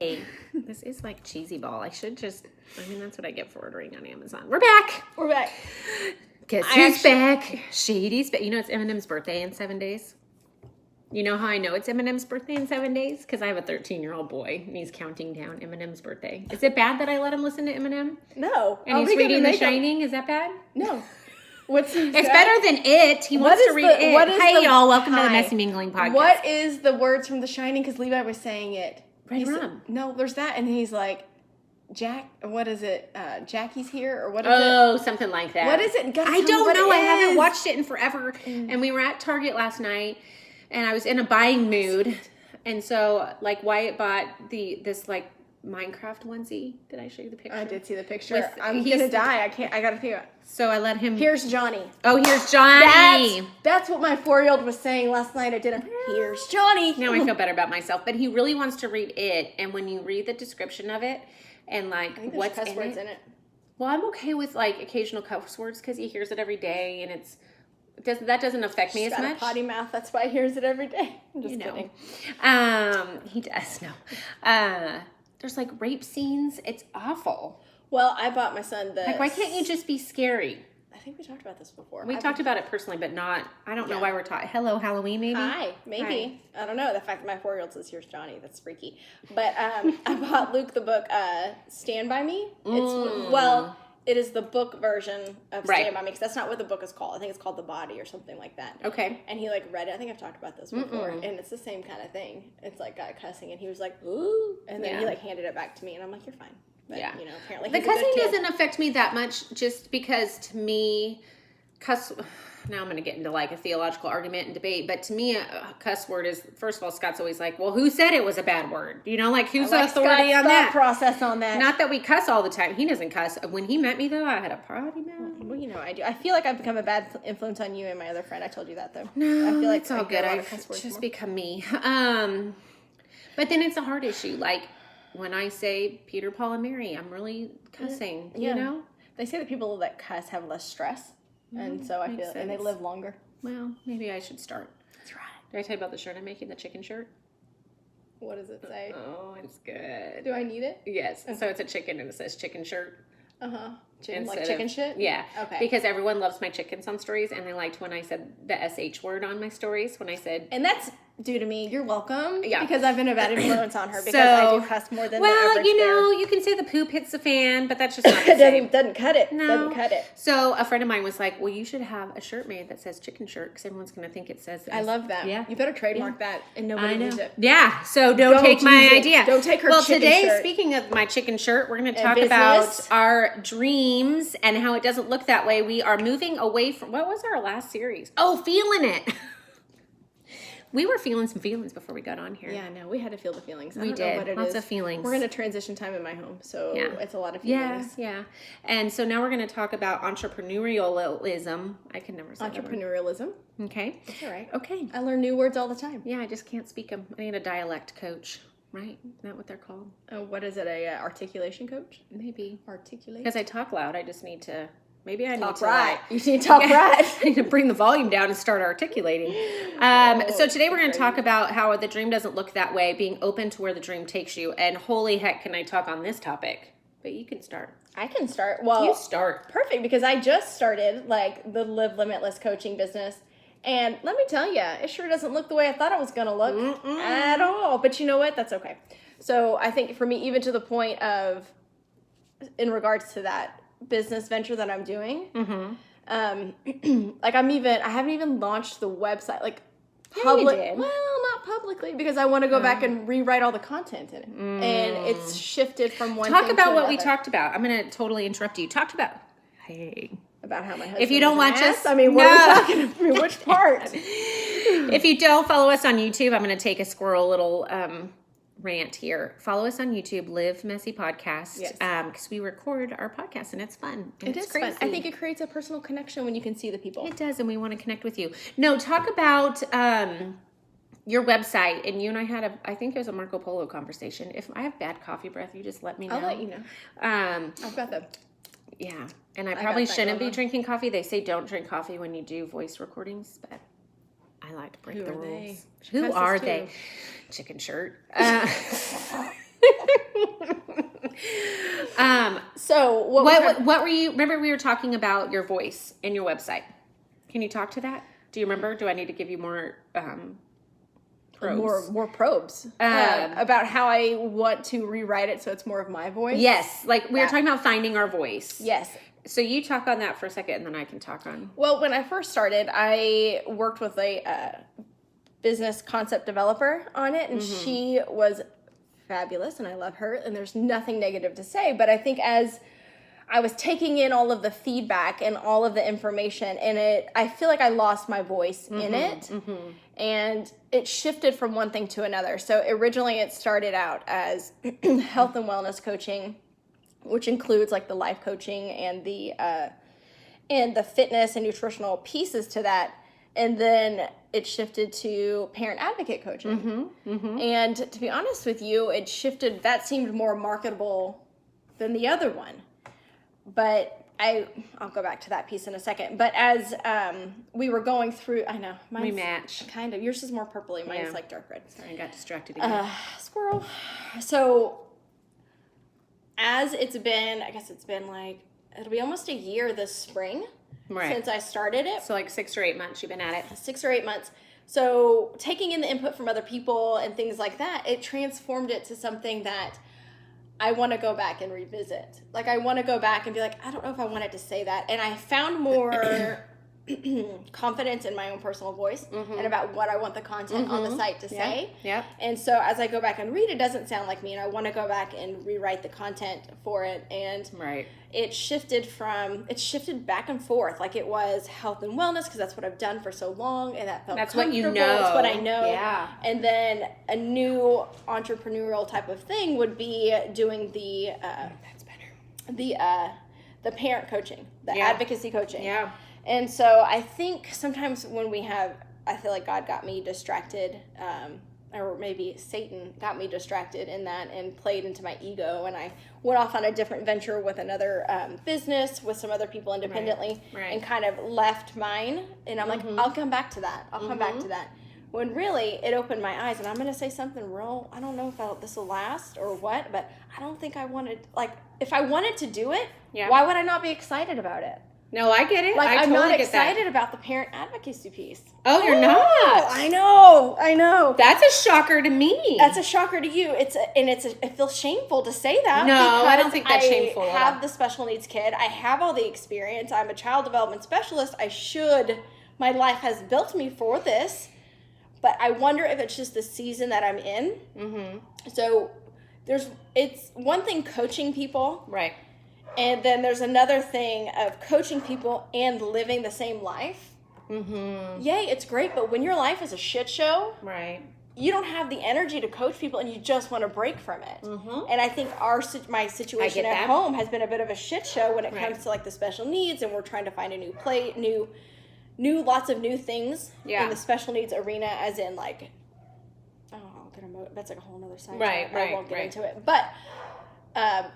Hey, this is like cheesy ball. That's what I get for ordering on Amazon. We're back. Guess who's back? Shady's back. You know, it's Eminem's birthday in 7 days. You know how I know it's Eminem's birthday in 7 days? Because I have a 13-year-old boy, and he's counting down Eminem's birthday. Is it bad that I let him listen to Eminem? No. And he's reading The Shining? Is that bad? No. It's better than It. He wants to read It. Hey, y'all. Welcome to the Messy Mingling Podcast. What is the words from The Shining? Because Levi was saying it. Right, no, there's that. And he's like, what is it? Jackie's here? Or what is it? Oh, something like that. What is it? I don't know. I haven't watched it in forever. And we were at Target last night, and I was in a buying mood. And so, like, Wyatt bought this Minecraft onesie. Did I show you the picture? I did see the picture. I'm going to die. I got to figure it out. So I let him... Here's Johnny. Oh, here's Johnny. That's what my 4-year-old was saying last night at dinner. Here's Johnny. Now I feel better about myself. But he really wants to read It. And when you read the description of it and, like, what's cuss words in it. Well, I'm okay with, like, occasional cuss words because he hears it every day. And that doesn't affect me as much. He's got a potty mouth. That's why he hears it every day. I'm just kidding. He does. No. There's, like, rape scenes. It's awful. Well, I bought my son this. Like, why can't you just be scary? I think we talked about this before. We talked about it personally, but not, I don't know why we're talking. Hello, Halloween, maybe? Hi, maybe. Hi. I don't know. The fact that my 4-year-old says, here's Johnny, that's freaky. But I bought Luke the book, Stand By Me. It is the book version of Stand By Me, because that's not what the book is called. I think it's called The Body or something like that. Okay. And he, like, read it. I think I've talked about this before. And it's the same kind of thing. It's, like, guy cussing, and he was like, ooh. And then he, like, handed it back to me, and I'm like, you're fine. But, you know, apparently the cussing doesn't affect me that much, just because to me, now I'm going to get into like a theological argument and debate, but to me, a cuss word is, first of all, Scott's always like, well, who said it was a bad word? You know, like, who's the authority on that? Process on that. Not that we cuss all the time. He doesn't cuss. When he met me, though, I had a potty mouth. Well, you know, I do. I feel like I've become a bad influence on you and my other friend. I told you that, though. No, I feel like it's all good. I've just become me. But then it's a hard issue. Like, when I say Peter, Paul, and Mary, I'm really cussing, you know? They say that people that cuss have less stress, and so I feel, and they live longer. Well, maybe I should start. That's right. Did I tell you about the shirt I'm making, the chicken shirt? What does it say? Oh, it's good. Do I need it? Yes. Okay. So it's a chicken, and it says chicken shirt. Uh-huh. Chicken shit? Yeah. Okay. Because everyone loves my chickens on stories, and they liked when I said the SH word on my stories, when I said... And that's due to me. You're welcome. Yeah. Because I've been a bad influence on her, because I do cuss more than the average Well, you know, you can say the poop hits the fan, but that's just not the same. Doesn't cut it. No. Doesn't cut it. So a friend of mine was like, well, you should have a shirt made that says chicken shirt, because everyone's going to think it says this. I love that. Yeah. You better trademark that, and nobody needs it. Yeah, so don't take my idea. Don't take her chicken shirt. Well, today, speaking of my chicken shirt, we're going to talk about our dreams and how it doesn't look that way. We are moving away from, what was our last series? Oh, Feeling It. We were feeling some feelings before we got on here. Yeah, no, we had to feel the feelings. We did. Lots of feelings. We're in a transition time in my home, so it's a lot of feelings. Yeah. And so now we're going to talk about entrepreneurialism. I can never say entrepreneurialism. Okay. That's all right. Okay. I learn new words all the time. Yeah, I just can't speak them. I need a dialect coach, right? Isn't that what they're called? What is it, a articulation coach? Maybe. Articulate? Because I talk loud. I just need to... Maybe I need to right. You need to talk right. I need to bring the volume down and start articulating. So today we're going to talk about how the dream doesn't look that way, being open to where the dream takes you. And holy heck, can I talk on this topic? But you can start. I can start. Well, you start. Perfect, because I just started like the Live Limitless coaching business. And let me tell you, it sure doesn't look the way I thought it was going to look at all. But you know what? That's okay. So I think for me, even to the point of, in regards to that business venture that I'm doing, like I haven't even launched the website, like public. Well, not publicly, because I want to go back and rewrite all the content in it, and it's shifted from one. Talk about what we talked about. I'm going to totally interrupt you. Talked about about how my husband. If you don't watch us, I mean, what are we talking about? Which part? If you don't follow us on YouTube, I'm going to take a squirrel little rant here. Follow us on YouTube, Live Messy Podcast, because we record our podcast and it's fun. And it's crazy. Fun. I think it creates a personal connection when you can see the people. It does, and we want to connect with you. No, talk about your website, and you and I had I think it was a Marco Polo conversation. If I have bad coffee breath, you just let me know. I'll let you know. I've got the... Yeah, and I probably shouldn't be drinking coffee. They say don't drink coffee when you do voice recordings, but I like to break the rules. Who are they? Chicken shirt. So what were you, remember we were talking about your voice and your website. Can you talk to that? Do you remember? Do I need to give you more probes? More probes about how I want to rewrite it so it's more of my voice? Yes. Like we were talking about finding our voice. Yes. So you talk on that for a second and then I can talk on. Well, when I first started, I worked with a business concept developer on it, and she was fabulous, and I love her, and there's nothing negative to say, but I think as I was taking in all of the feedback and all of the information in it, I feel like I lost my voice in it, and it shifted from one thing to another. So originally it started out as health and wellness coaching, which includes like the life coaching and the fitness and nutritional pieces to that. And then it shifted to parent advocate coaching. And to be honest with you, that seemed more marketable than the other one. But I'll go back to that piece in a second. But as we were going through, I know. We match. Kind of. Yours is more purpley. Mine is like dark red. Sorry, I got distracted again. Squirrel. So as it's been, I guess it's been like, it'll be almost a year this spring. Right. Since I started it. So like 6 or 8 months you've been at it. 6 or 8 months. So taking in the input from other people and things like that, it transformed it to something that I want to go back and revisit. Like I want to go back and be like, I don't know if I wanted to say that. And I found more confidence in my own personal voice and about what I want the content on the site to say. Yeah. And so as I go back and read, it doesn't sound like me, and I want to go back and rewrite the content for it. And it shifted back and forth. Like it was health and wellness because that's what I've done for so long, and that felt what you know. That's what I know. Yeah. And then a new entrepreneurial type of thing would be doing the parent coaching, the advocacy coaching. Yeah. And so I think sometimes when I feel like God got me distracted, or maybe Satan got me distracted in that and played into my ego, and I went off on a different venture with another business with some other people independently and kind of left mine. And I'm like, I'll come back to that. I'll come back to that. When really it opened my eyes, and I'm going to say something real, I don't know if this will last or what, but I don't think I wanted, like, if I wanted to do it, why would I not be excited about it? No, I get it. Like, I I'm totally not get excited that. about the parent advocacy piece. Oh, you're not? I know. That's a shocker to me. That's a shocker to you. It feels shameful to say that. No, I don't think that's shameful. I have the special needs kid. I have all the experience. I'm a child development specialist. My life has built me for this. But I wonder if it's just the season that I'm in. So it's one thing coaching people. Right. And then there's another thing of coaching people and living the same life. Yay, it's great, but when your life is a shit show, you don't have the energy to coach people, and you just want to break from it. And I think my situation at home has been a bit of a shit show when it comes to like the special needs, and we're trying to find a new lots of new things in the special needs arena, as in like, that's like a whole nother side. I won't get into it, but.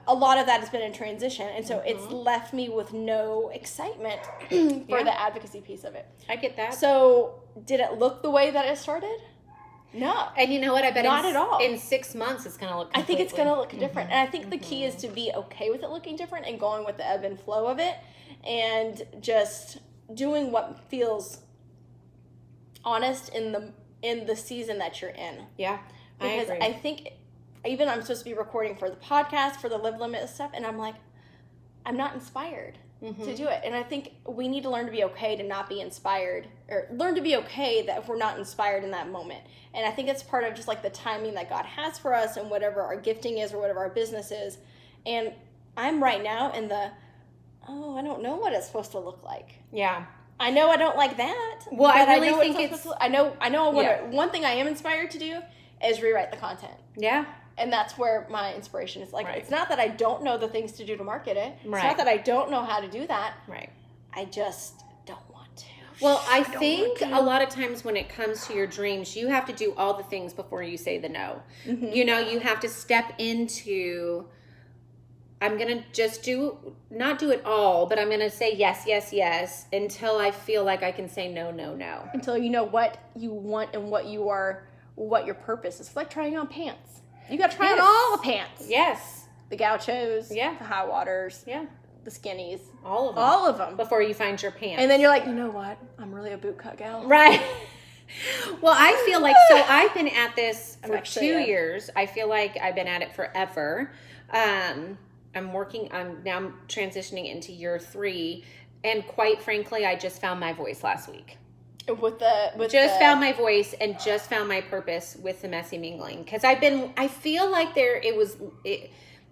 A lot of that has been in transition, and so it's left me with no excitement for the advocacy piece of it. I get that. So, did it look the way that it started? No. And you know what? I bet not at all. In 6 months, it's going to look completely. I think it's going to look different, and I think the key is to be okay with it looking different and going with the ebb and flow of it, and just doing what feels honest in the season that you're in. Yeah, because I think. Even I'm supposed to be recording for the podcast, for the Live Limitless stuff, and I'm like, I'm not inspired to do it. And I think we need to learn to be okay to not be inspired, or learn to be okay that if we're not inspired in that moment. And I think it's part of just like the timing that God has for us and whatever our gifting is or whatever our business is. And I'm right now in I don't know what it's supposed to look like. Yeah. I know I don't like that. Well, I really think One thing I am inspired to do is rewrite the content. Yeah. And that's where my inspiration is. Like, it's not that I don't know the things to do to market it. It's not that I don't know how to do that. Right. I just don't want to. Well, I think a lot of times when it comes to your dreams, you have to do all the things before you say the no. You know, you have to step into, I'm going to just not do it all, but I'm going to say yes, yes, yes, until I feel like I can say no, no, no. Until you know what you want and what your purpose is. It's like trying on pants. You got to try on all the pants. Yes. the gauchos, Yeah. the high waters, Yeah. the skinnies. All of them. All of them. Before you find your pants. And then you're like, you know what? I'm really a boot cut gal. Right. Well, I feel like, so I've been at this for 2 years. I feel like I've been at it forever. I'm now transitioning into year 3. And quite frankly, I just found my voice last week. Found my voice and just found my purpose with the messy mingling. Because I feel like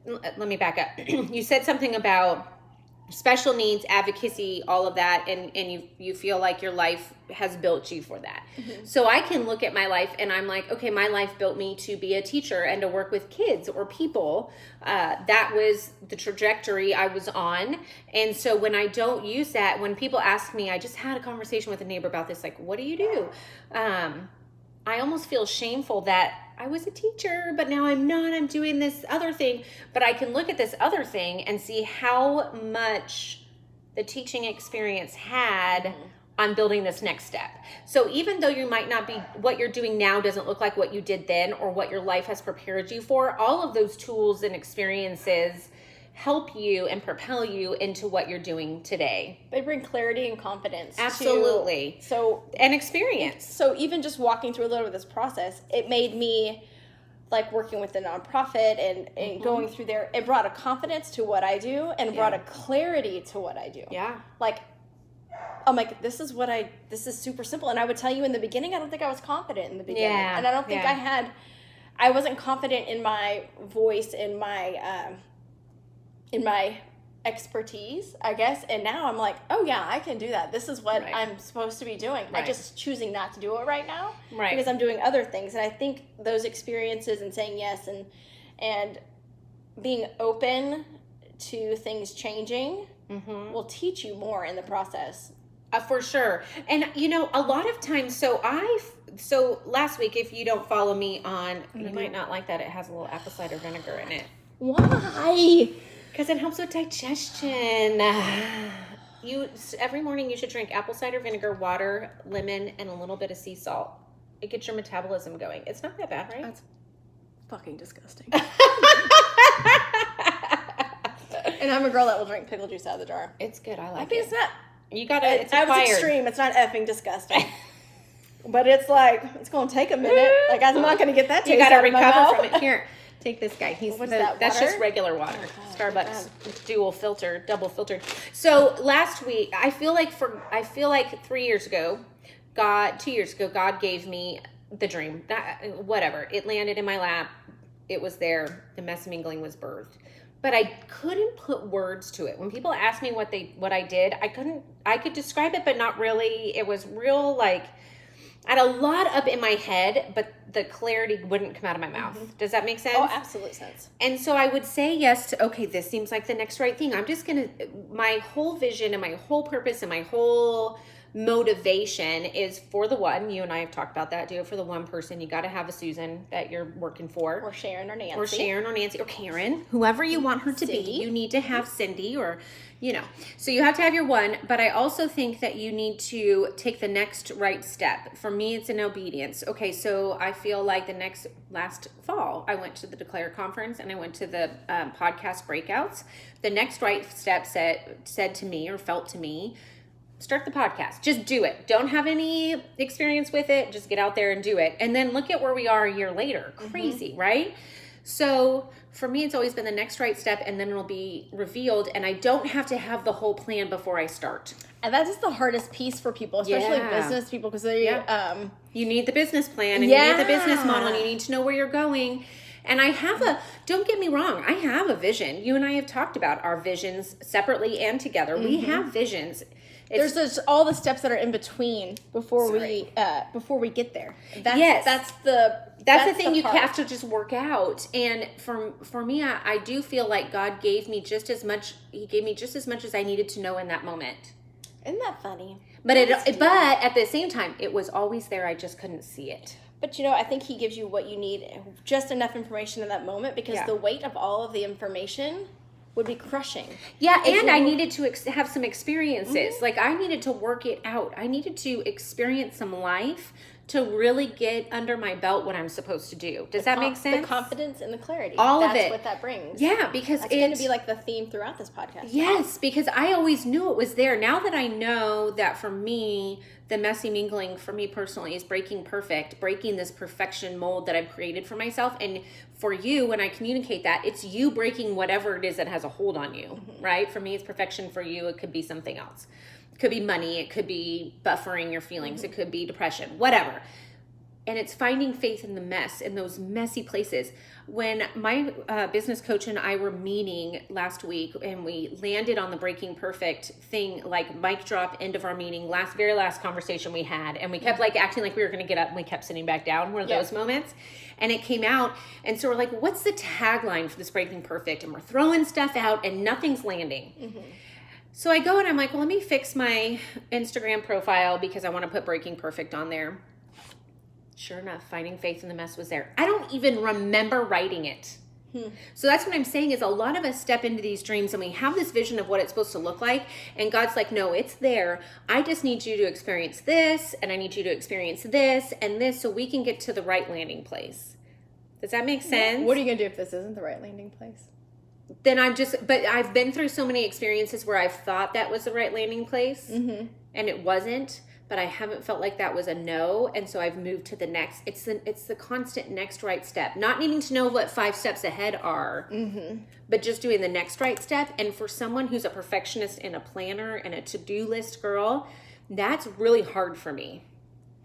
let me back up. You said something about special needs, advocacy, all of that, and you feel like your life has built you for that. Mm-hmm. So I can look at my life and I'm like, okay, my life built me to be a teacher and to work with kids or people. That was the trajectory I was on. And so when I don't use that, when people ask me, I just had a conversation with a neighbor about this, like, what do you do? I almost feel shameful that I was a teacher, but now I'm not. I'm doing this other thing. But I can look at this other thing and see how much the teaching experience had on building this next step. So even though you might not be, what you're doing now doesn't look like what you did then or what your life has prepared you for, all of those tools and experiences help you and propel you into what you're doing today. They bring clarity and confidence. Absolutely. And experience. So even just walking through a little of this process, it made me like working with the nonprofit and going through there. It brought a confidence to what I do and brought a clarity to what I do. Yeah. Like, I'm like, this is super simple. And I would tell you in the beginning, I don't think I was confident in the beginning. Yeah. And I don't think I wasn't confident in my voice, in my expertise, I guess. And now I'm like, oh yeah, I can do that. This is what I'm supposed to be doing. Right. I'm just choosing not to do it right now. Right. Because I'm doing other things. And I think those experiences and saying yes and being open to things changing will teach you more in the process. For sure. And a lot of times, so last week, if you don't follow me on, you might not like that it has a little apple cider vinegar in it. Why? Because it helps with digestion. Every morning you should drink apple cider vinegar, water, lemon, and a little bit of sea salt. It gets your metabolism going. It's not that bad, right? That's fucking disgusting. And I'm a girl that will drink pickle juice out of the jar. It's good. I like it. It's not. You gotta. It's acquired. I was extreme. It's not effing disgusting. But it's like it's gonna take a minute. Like I'm not gonna get that taste. You gotta out of my recover mouth. from it. Here, take this guy. That's just regular water. Oh, Starbucks double filtered. So last week, I feel like 3 years ago, 2 years ago, God gave me the dream. Whatever. It landed in my lap. It was there. The mess mingling was birthed. But I couldn't put words to it. When people asked me what I did, I could describe it, but not really. It was real, like, I had a lot up in my head, but the clarity wouldn't come out of my mouth. Mm-hmm. Does that make sense? Oh, absolute sense. And so I would say yes to, okay, this seems like the next right thing. I'm just going to, my whole vision and my whole purpose and my whole motivation is for the one. You and I have talked about that. Do it for the one person. You got to have a Susan that you're working for. Or Sharon or Nancy. Or Karen. Whoever you want her to be. You need to have Cindy or, So you have to have your one. But I also think that you need to take the next right step. For me, it's an obedience. Okay, so I feel like last fall, I went to the Declare conference and I went to the podcast breakouts. The next right step said to me or felt to me, start the podcast. Just do it. Don't have any experience with it. Just get out there and do it. And then look at where we are a year later. Crazy, right? So for me, it's always been the next right step and then it'll be revealed. And I don't have to have the whole plan before I start. And that is the hardest piece for people, especially business people, because they you need the business plan and you need the business model and you need to know where you're going. And I have don't get me wrong, I have a vision. You and I have talked about our visions separately and together. We have visions. There's just all the steps that are in between before we get there. That's the thing you have to just work out. And for me, I do feel like God gave me just as much. He gave me just as much as I needed to know in that moment. Isn't that funny? But at the same time, it was always there. I just couldn't see it. But I think he gives you what you need, just enough information in that moment, because the weight of all of the information would be crushing. Yeah, and I needed to have some experiences. Like, I needed to work it out. I needed to experience some life to really get under my belt what I'm supposed to do. Does that make sense? The confidence and the clarity. All of it. That's what that brings. Yeah, because that's going to be like the theme throughout this podcast. Yes, because I always knew it was there. Now that I know that for me, the messy mingling for me personally is breaking this perfection mold that I've created for myself. And for you, when I communicate that, it's you breaking whatever it is that has a hold on you, right? For me, it's perfection. For you, it could be something else. It could be money. It could be buffering your feelings. It could be depression, whatever. And it's finding faith in the mess, in those messy places. When my business coach and I were meeting last week and we landed on the breaking perfect thing, like mic drop, end of our meeting, very last conversation we had. And we kept like acting like we were going to get up and we kept sitting back down. One of those moments. And it came out. And so we're like, what's the tagline for this breaking perfect? And we're throwing stuff out and nothing's landing. So I go and I'm like, well, let me fix my Instagram profile because I want to put breaking perfect on there. Sure enough, finding faith in the mess was there. I don't even remember writing it. So that's what I'm saying is a lot of us step into these dreams and we have this vision of what it's supposed to look like. And God's like, no, it's there. I just need you to experience this and I need you to experience this and this so we can get to the right landing place. Does that make sense? What are you going to do if this isn't the right landing place? Then but I've been through so many experiences where I've thought that was the right landing place and it wasn't. But I haven't felt like that was a no, and so I've moved to the next. It's the constant next right step. Not needing to know what 5 steps ahead are, but just doing the next right step. And for someone who's a perfectionist and a planner and a to-do list girl, that's really hard for me.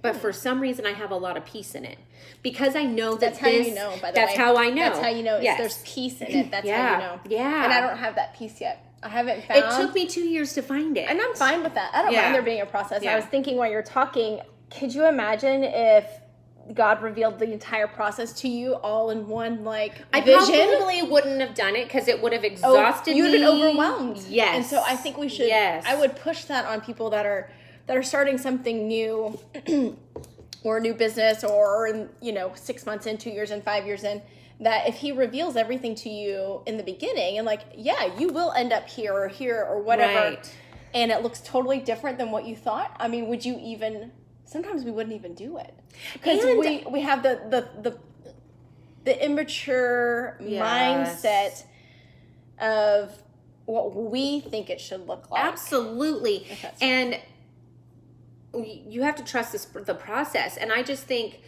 But for some reason, I have a lot of peace in it because I know that that's how you know. By the way, that's how I know. That's how you know. There's peace in it. That's how you know. Yeah, and I don't have that peace yet. I haven't found. It took me 2 years to find it, and I'm fine with that. I don't mind there being a process. I was thinking while you're talking, could you imagine if God revealed the entire process to you all in one vision? I probably wouldn't have done it because it would have exhausted me. You'd have been overwhelmed. Yes, and so I think we should. Yes, I would push that on people that are starting something new, or a new business, or 6 months in, 2 years in, 5 years in. That if he reveals everything to you in the beginning and you will end up here or whatever, and it looks totally different than what you thought. I mean, would you even, sometimes we wouldn't even do it because we have the immature mindset of what we think it should look like. Absolutely. And you have to trust the process. And I just think,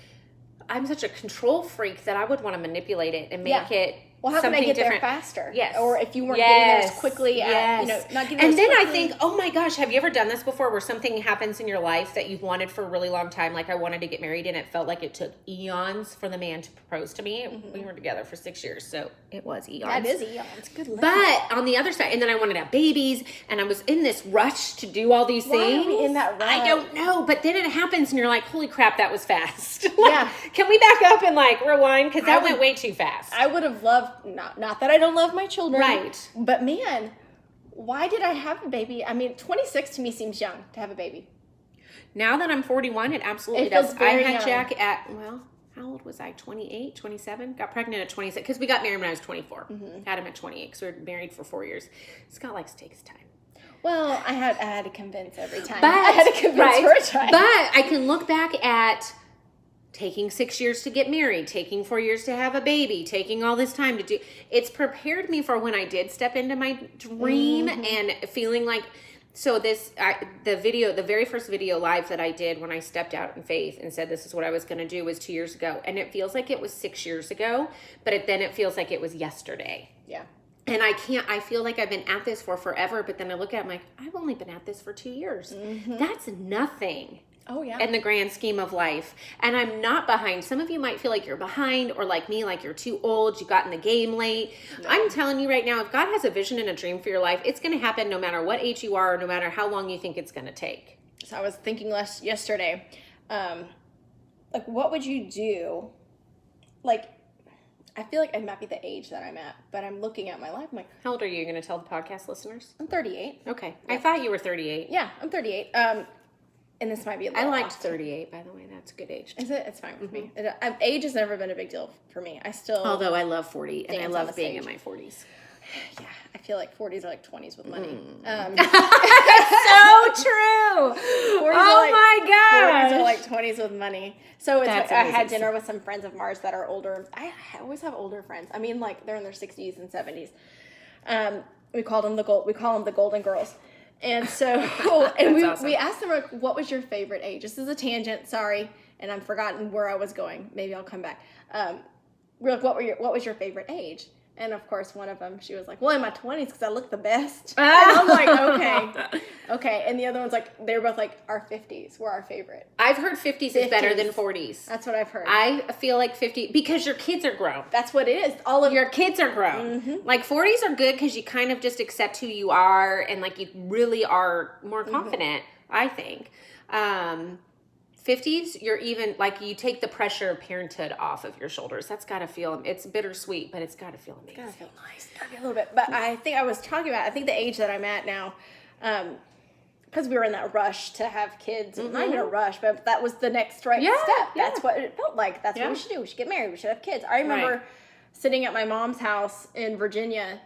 I'm such a control freak that I would want to manipulate it and make it Well, how can I get different. there faster? Yes. Or if you weren't getting there as quickly, yes. Not getting and there then as I think, oh my gosh, have you ever done this before where something happens in your life that you've wanted for a really long time? Like I wanted to get married and it felt like it took eons for the man to propose to me. Mm-hmm. We were together for 6 years, so it was eons. That is eons. Good luck. But on the other side, and then I wanted to have babies and I was in this rush to do all these things. Why are we in that rush? I don't know, but then it happens and you're like, holy crap, that was fast. Yeah. Can we back up and rewind? Because that went way too fast. I would have loved, not that I don't love my children. Right. But man, why did I have a baby? I mean, 26 to me seems young to have a baby. Now that I'm 41, it absolutely It feels does. very I had young. Jack at, how old was I? 28, 27? Got pregnant at 26 because we got married when I was 24. Mm-hmm. Had him at 28 because we were married for 4 years. Scott likes to take his time. Well, I had to convince every time. But, I had to convince her a time. But I can look back at taking 6 years to get married, taking 4 years to have a baby, taking all this time to do. It's prepared me for when I did step into my dream and feeling like. So the very first video live that I did when I stepped out in faith and said this is what I was going to do was 2 years ago, and it feels like it was 6 years ago, but then it feels like it was yesterday. Yeah. And I feel like I've been at this for forever, but then I look at it, I'm like, I've only been at this for 2 years. Mm-hmm. That's nothing. Oh, yeah. In the grand scheme of life. And I'm not behind. Some of you might feel like you're behind or like me, like you're too old, you got in the game late. No. I'm telling you right now, if God has a vision and a dream for your life, it's going to happen no matter what age you are or no matter how long you think it's going to take. So I was thinking yesterday, what would you do? I feel like I might be the age that I'm at, but I'm looking at my life. I'm like, how old are you? You're going to tell the podcast listeners? I'm 38. Okay. Yeah. I thought you were 38. Yeah, I'm 38. And this might be a little I liked off. 38, by the way. That's a good age. Is it? It's fine with me. Age has never been a big deal for me. Although I love 40, and I love being in my 40s. Yeah, I feel like 40s are like 20s with money. So true. Oh my gosh. 40s are like 20s with money. So I amazing. had dinner with some friends of Mars that are older. I always have older friends. I mean, like they're in their 60s and 70s. We call them the Golden Girls. And so, and we asked them, like, what was your favorite age? This is a tangent, sorry, and I've forgotten where I was going. Maybe I'll come back. We're like, what was your favorite age? And of course, one of them, she was like, well, in my 20s, because I look the best. And I'm like, okay. And the other one's like, they were both like, our 50s were our favorite. I've heard 50s is better than 40s. That's what I've heard. I feel like 50, because your kids are grown. That's what it is. All of your kids are grown. Mm-hmm. Like 40s are good because you kind of just accept who you are and like you really are more confident, I think. 50s, you're even like you take the pressure of parenthood off of your shoulders. That's got to feel, it's bittersweet, but it's got to feel amazing. It's got to feel nice. A little bit. But I think I was talking about, the age that I'm at now, because we were in that rush to have kids. Not even a rush, but that was the next step. That's what it felt like. That's what we should do. We should get married. We should have kids. I remember sitting at my mom's house in Virginia,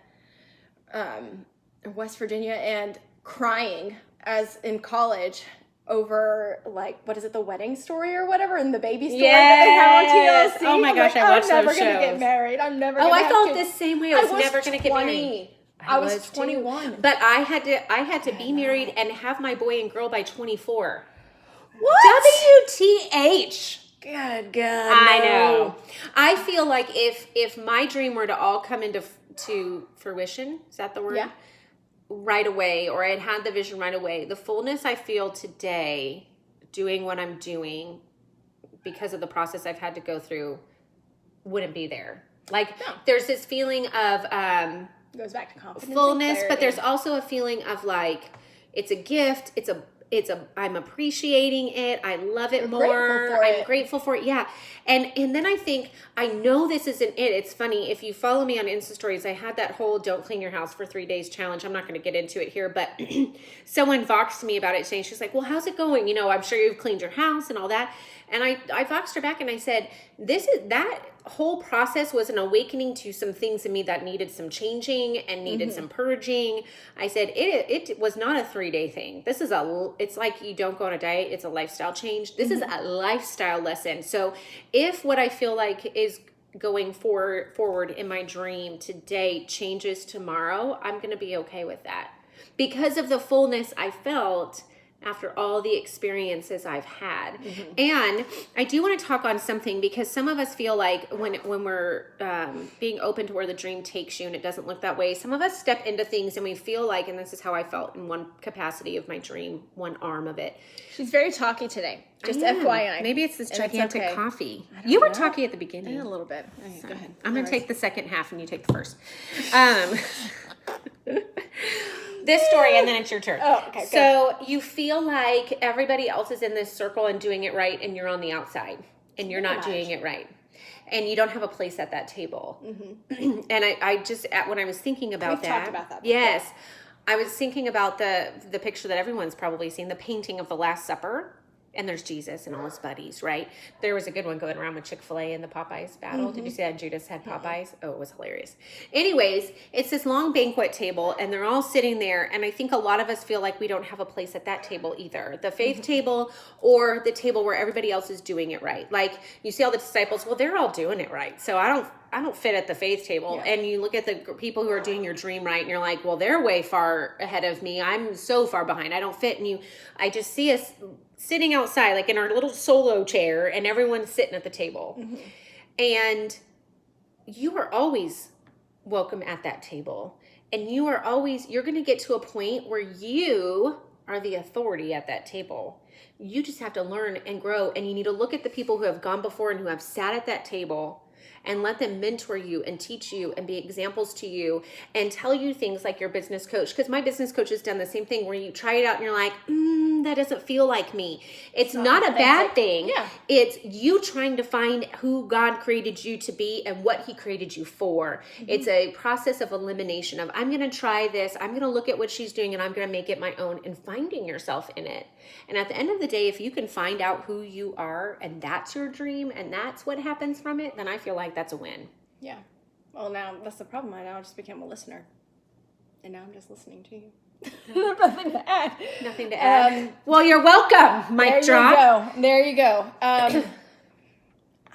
West Virginia, and crying as in college over, like, what is it, The Wedding Story or whatever, and the baby story that they have on TLC. Oh my gosh, I watched those shows. I'm never going to get married. I'm never going to have I felt kids. the same way. I was never going to get married. I was 21. But I had to be married and have my boy and girl by 24. What? WTH. Good God. I know. I feel like if my dream were to all come into fruition, is that the word? Yeah. Right away, or I had the vision right away, the fullness I feel today doing what I'm doing because of the process I've had to go through wouldn't be there. Like there's this feeling of goes back to confidence, fullness, but there's also a feeling of like it's a gift, I'm appreciating it. I love it more. I'm grateful for it. Yeah. And then I think, I know this isn't it. It's funny. If you follow me on Insta stories, I had that whole don't clean your house for 3 days challenge. I'm not going to get into it here, but someone voxed me about it saying, she's like, well, how's it going? You know, I'm sure you've cleaned your house and all that. And I voxed her back and I said, that whole process was an awakening to some things in me that needed some changing and needed some purging. I said, it was not a 3-day thing. This is it's like you don't go on a diet. It's a lifestyle change. This is a lifestyle lesson. So if what I feel like is going forward in my dream today changes tomorrow, I'm going to be okay with that because of the fullness I felt after all the experiences I've had. And I do want to talk on something because some of us feel like when we're being open to where the dream takes you and it doesn't look that way, some of us step into things and we feel like, and this is how I felt in one capacity of my dream, one arm of it. She's very talky today. Just FYI. Maybe it's this gigantic coffee. You were talky at the beginning. A little bit. Okay, so, go ahead. I'm going to take the second half and you take the first. This story, and then it's your turn. Oh, okay. So you feel like everybody else is in this circle and doing it right, and you're on the outside, and you're not doing it right. And you don't have a place at that table. And I just, when I was thinking about We've talked about that before. Yes. I was thinking about the picture that everyone's probably seen, the painting of the Last Supper. And there's Jesus and all his buddies, right? There was a good one going around with Chick-fil-A and the Popeyes battle. Did you see that Judas had Popeyes? Oh, it was hilarious. Anyways, it's this long banquet table, and they're all sitting there. And I think a lot of us feel like we don't have a place at that table either. The faith table or the table where everybody else is doing it right. Like you see all the disciples, well, they're all doing it right. So I don't fit at the faith table. Yeah. And you look at the people who are doing your dream right, and you're like, well, they're way far ahead of me. I'm so far behind. I don't fit. And I just see us sitting outside, like in our little solo chair, and everyone's sitting at the table. And you are always welcome at that table. And you're going to get to a point where you are the authority at that table. You just have to learn and grow. And you need to look at the people who have gone before and who have sat at that table and let them mentor you and teach you and be examples to you and tell you things like your business coach. Because my business coach has done the same thing where you try it out and you're like, that doesn't feel like me. It's not a bad thing. Yeah. It's you trying to find who God created you to be and what he created you for. It's a process of elimination of, I'm going to try this. I'm going to look at what she's doing and I'm going to make it my own, and finding yourself in it. And at the end of the day, if you can find out who you are and that's your dream and that's what happens from it, then I feel like that's a win. Yeah. Well, now that's the problem. I now just became a listener. And now I'm just listening to you. Nothing to add. Nothing to add. Well, you're welcome. Mic drop. There you go.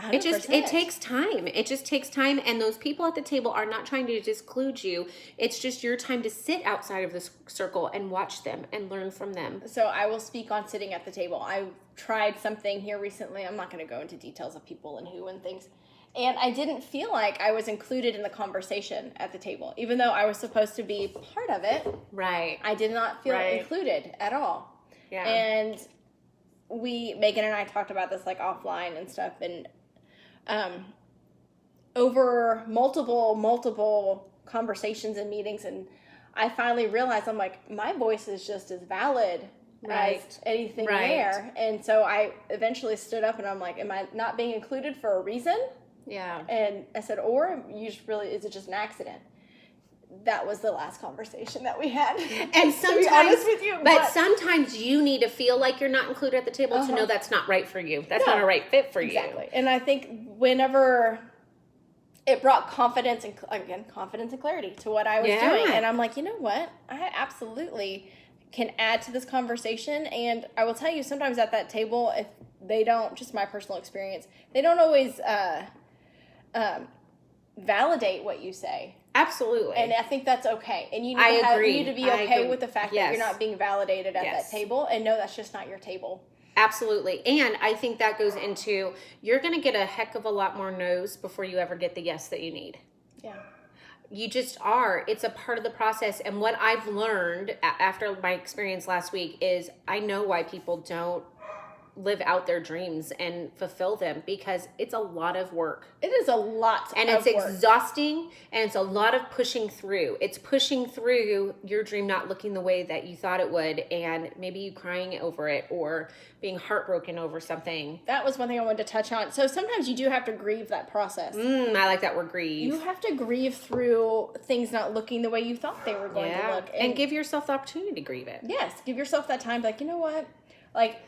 It takes time. It just takes time. And those people at the table are not trying to disclude you. It's just your time to sit outside of this circle and watch them and learn from them. So I will speak on sitting at the table. I tried something here recently. I'm not going to go into details of people and who and things. And I didn't feel like I was included in the conversation at the table. Even though I was supposed to be part of it. Right. I did not feel included at all. Yeah. And Megan and I talked about this like offline and stuff. And over multiple conversations and meetings, and I finally realized, I'm like, my voice is just as valid as anything there. And so I eventually stood up and I'm like, am I not being included for a reason? Yeah. And I said, or is it just an accident? That was the last conversation that we had. And sometimes, to be honest with you, but sometimes you need to feel like you're not included at the table to know that's not right for you. That's not a right fit for you. Exactly. And I think whenever it brought confidence and clarity to what I was doing. And I'm like, you know what? I absolutely can add to this conversation. And I will tell you, sometimes at that table, if they don't, just my personal experience, they don't always validate what you say. Absolutely. And I think that's okay. And you need to be okay with the fact that you're not being validated at that table, and no, that's just not your table. Absolutely. And I think that goes into, you're going to get a heck of a lot more no's before you ever get the yes that you need. Yeah. You just are. It's a part of the process. And what I've learned after my experience last week is I know why people don't live out their dreams and fulfill them, because it's a lot of work. It is a lot and it's exhausting, and it's a lot of pushing through. It's pushing through your dream not looking the way that you thought it would, and maybe you crying over it or being heartbroken over something. That was one thing I wanted to touch on. So sometimes you do have to grieve that process. I like that word, grieve. You have to grieve through things not looking the way you thought they were going to look. And give yourself the opportunity to grieve it. Yes, give yourself that time. Like, you know what? Like,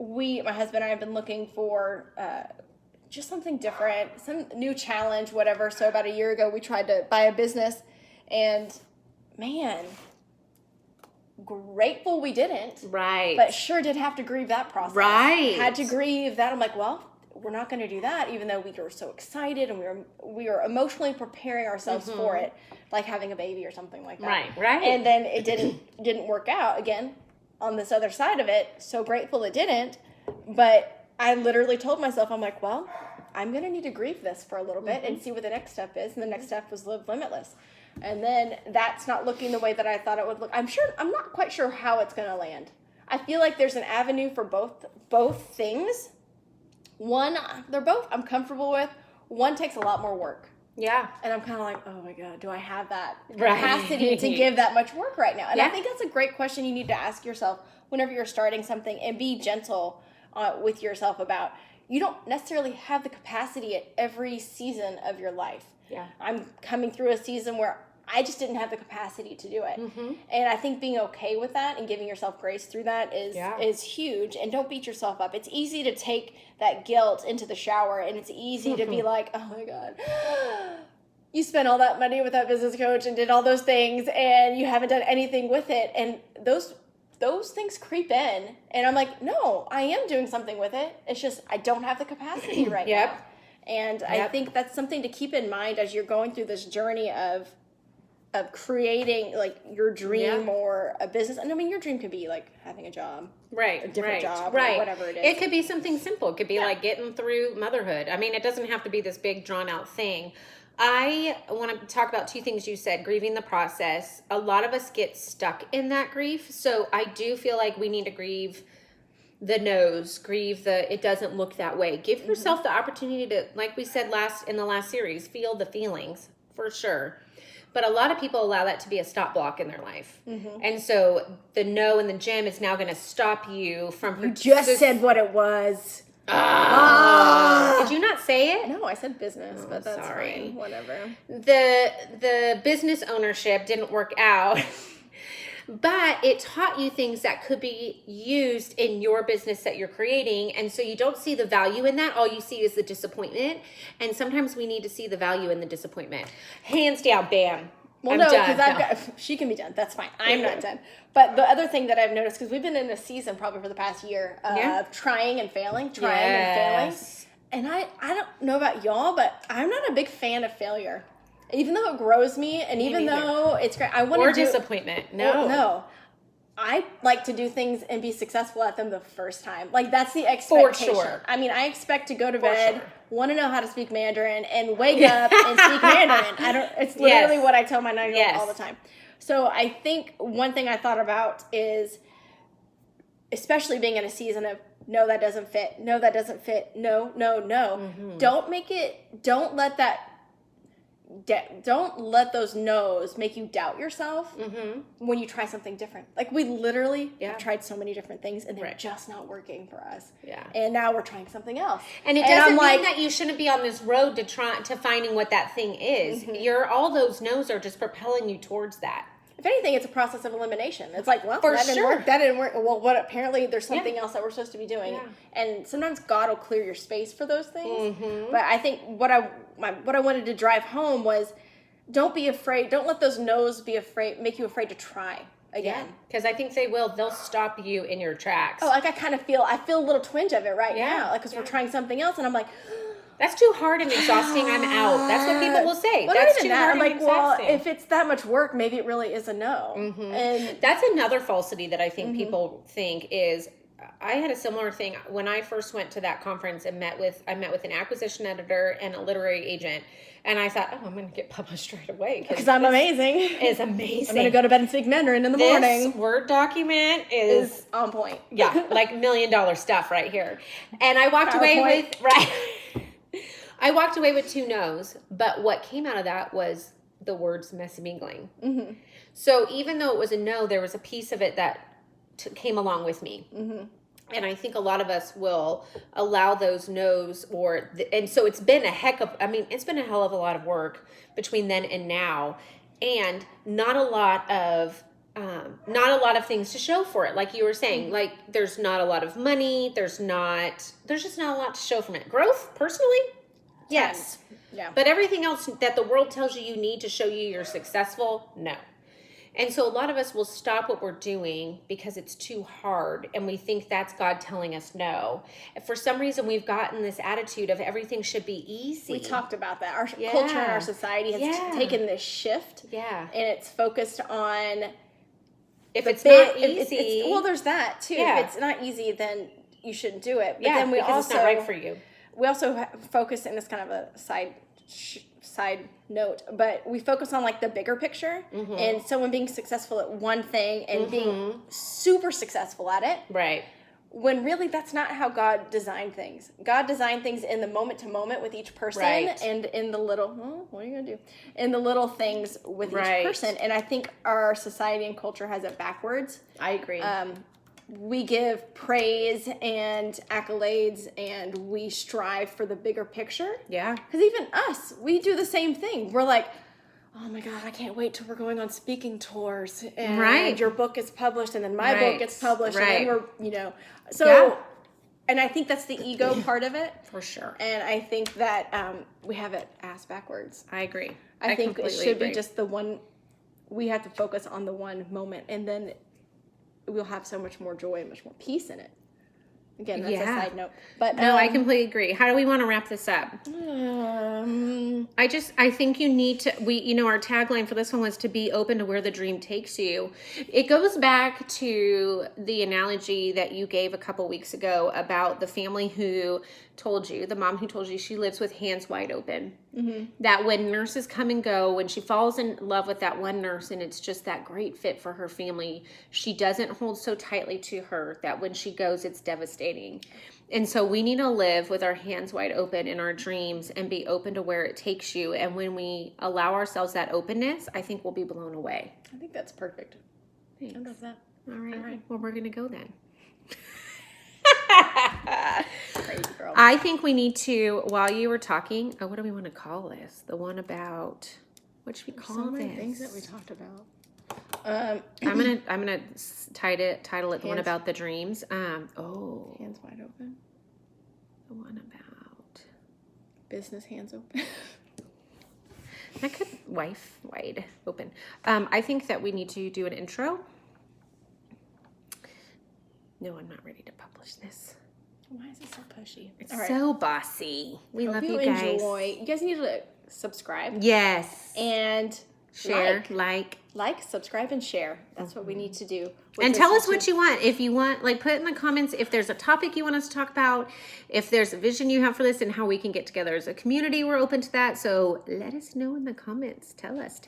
my husband and I have been looking for just something different, some new challenge, whatever. So about a year ago, we tried to buy a business, and man, grateful we didn't. Right. But sure did have to grieve that process. Right. Had to grieve that. I'm like, well, we're not going to do that, even though we were so excited and we were emotionally preparing ourselves for it, like having a baby or something like that. Right. And then it didn't work out again. On this other side of it, so grateful it didn't, but I literally told myself, I'm like, well, I'm going to need to grieve this for a little bit and see what the next step is, and the next step was live limitless. And then that's not looking the way that I thought it would look. I'm not quite sure how it's going to land. I feel like there's an avenue for both things. One, they're both I'm comfortable with. One takes a lot more work. Yeah. And I'm kind of like, oh my God, do I have that capacity to give that much work right now? And I think that's a great question you need to ask yourself whenever you're starting something, and be gentle with yourself about, you don't necessarily have the capacity at every season of your life. Yeah. I'm coming through a season where I just didn't have the capacity to do it. And I think being okay with that and giving yourself grace through that is huge. And don't beat yourself up. It's easy to take that guilt into the shower, and it's easy to be like, oh my God, you spent all that money with that business coach and did all those things, and you haven't done anything with it. And those things creep in. And I'm like, no, I am doing something with it. It's just I don't have the capacity right now. And I think that's something to keep in mind as you're going through this journey of creating like your dream or a business. And I mean, your dream could be like having a job, a different job, or whatever it is. It could be something simple. It could be like getting through motherhood. I mean, it doesn't have to be this big drawn out thing. I want to talk about two things you said, grieving the process. A lot of us get stuck in that grief. So I do feel like we need to grieve the no's, grieve the, it doesn't look that way. Give yourself the opportunity to, like we said in the last series, feel the feelings for sure. But a lot of people allow that to be a stop block in their life. And so the no in the gym is now going to stop you from... You just said what it was. Did you not say it? No, I said business, but that's fine. Whatever. The business ownership didn't work out. but it taught you things that could be used in your business that you're creating. And so you don't see the value in that. All you see is the disappointment. And sometimes we need to see the value in the disappointment. Hands down, bam. Well, I'm no, done. because she can be done. That's fine. I'm not done. But the other thing that I've noticed, because we've been in a season probably for the past year of trying and failing, and failing. And I don't know about y'all, but I'm not a big fan of failure. Even though it grows me, and even though it's great, I want to do disappointment. No. I like to do things and be successful at them the first time. Like, that's the expectation. For sure. I mean, I expect to go to bed, want to know how to speak Mandarin, and wake up and speak Mandarin. It's literally what I tell my 9-year-old all the time. So I think one thing I thought about is, especially being in a season of, no, that doesn't fit. No, that doesn't fit. No. Mm-hmm. Don't let those no's make you doubt yourself when you try something different. Like, we literally have tried so many different things, and they're just not working for us. Yeah. And now we're trying something else. And it doesn't mean that you shouldn't be on this road to finding what that thing is. All those no's are just propelling you towards that. If anything, it's a process of elimination. It's like, well, that didn't work. That didn't work. Well, apparently there's something else that we're supposed to be doing. Yeah. And sometimes God will clear your space for those things. But I think what I wanted to drive home was, don't be afraid. Don't let those no's make you afraid to try again. Because I think they'll stop you in your tracks. Oh, like I feel a little twinge of it right now. Like, because we're trying something else, and I'm like, that's too hard and exhausting. I'm out. That's what people will say. Well, that's too hard and exhausting. Well, if it's that much work, maybe it really is a no. And that's another falsity that I think people think is. I had a similar thing when I first went to that conference and met with an acquisition editor and a literary agent, and I thought, I'm going to get published right away because I'm amazing. It's amazing. I'm going to go to bed and speak Mandarin in the morning. This Word document is on point. Yeah, like $1 million stuff right here, and I walked away with I walked away with 2 no's, but what came out of that was the words messy mingling. So even though it was a no, there was a piece of it that came along with me. And I think a lot of us will allow those no's and so it's been it's been a hell of a lot of work between then and now, and not a lot of things to show for it. Like you were saying, like there's not a lot of money. There's just not a lot to show from it. Growth, personally, yes. Yeah. But everything else that the world tells you need to show you you're successful, no. And so a lot of us will stop what we're doing because it's too hard, and we think that's God telling us no. And for some reason, we've gotten this attitude of everything should be easy. We talked about that. Our culture and our society has taken this shift. Yeah. And it's focused on... If it's not easy... well, there's that, too. Yeah. If it's not easy, then you shouldn't do it. But then because it's not right for you. We also focus, and it's kind of a side note, but we focus on like the bigger picture and someone being successful at one thing and being super successful at it. Right. When really that's not how God designed things. God designed things in the moment to moment with each person and in the little, what are you going to do? In the little things with each person. And I think our society and culture has it backwards. I agree. We give praise and accolades, and we strive for the bigger picture. Yeah. Because even us, we do the same thing. We're like, oh my God, I can't wait till we're going on speaking tours. And your book is published, and then my book gets published. And then we're, So, and I think that's the ego part of it. For sure. And I think that we have it ass backwards. I agree. I think it should be just the one, we have to focus on the one moment, and then we'll have so much more joy and much more peace in it. Again, that's a side note. But no, I completely agree. How do we want to wrap this up? I think you need to, our tagline for this one was to be open to where the dream takes you. It goes back to the analogy that you gave a couple weeks ago about the family who told you, the mom who told you she lives with hands wide open. That when nurses come and go, when she falls in love with that one nurse and it's just that great fit for her family, she doesn't hold so tightly to her that when she goes, it's devastating. And so we need to live with our hands wide open in our dreams and be open to where it takes you. And when we allow ourselves that openness, I think we'll be blown away. I think that's perfect. Thanks. I love that. All right. Well, we're going to go then. Crazy girl. I think we need to, while you were talking, what do we want to call this? The one about, what should we call this? So many things that we talked about. I'm gonna title it the one about the dreams. Hands wide open. The one about business hands open. That could wife wide open. I think that we need to do an intro. No, I'm not ready to publish this. Why is it so pushy? It's so bossy. We love you guys. Enjoy. You guys need to subscribe. Yes. And share, like, subscribe, and share. That's what we need to do. And tell us what you want. If you want, like, put in the comments if there's a topic you want us to talk about, if there's a vision you have for this and how we can get together as a community. We're open to that. So let us know in the comments. Tell us.